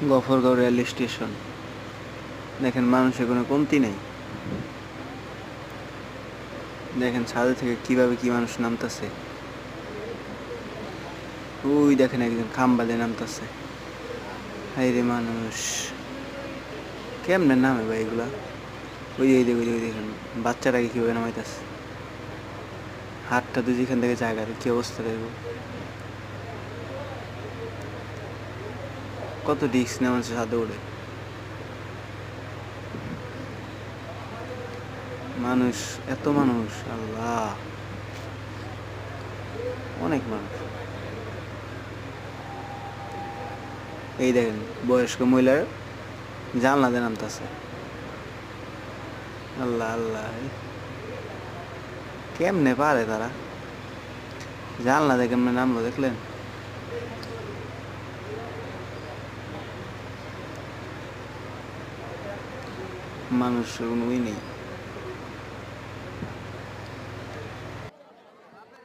Gafargaon rail station. দেখেন মানুষের কোনো কমতি নেই। দেখেন ছাদে থেকে কিভাবে কি মানুষ নামতেছে। ওই দেখেন একজন খাম্বা দিয়ে নামতেছে। হাই রে মানুষ, কেমনে নামে ভাই এগুলা? ওই দেখেন বাচ্চাটাকে কীভাবে নামাইতেছে। হাতটা তো যেখান থেকে জায়গার কি অবস্থা দেখবো। কত রিস্ক নেওয়া হচ্ছে ছাদে উঠে। মানুষ, এত মানুষ, আল্লাহ, অনেক মানুষ। এই দেখেন বয়স্ক মহিলার জানলা দিয়ে নামতেছে। আল্লাহ আল্লাহ, কেমনে পারে তারা? জানলা দিয়ে কেমনে নামলো দেখলেন? মানুষের কোনো নেই।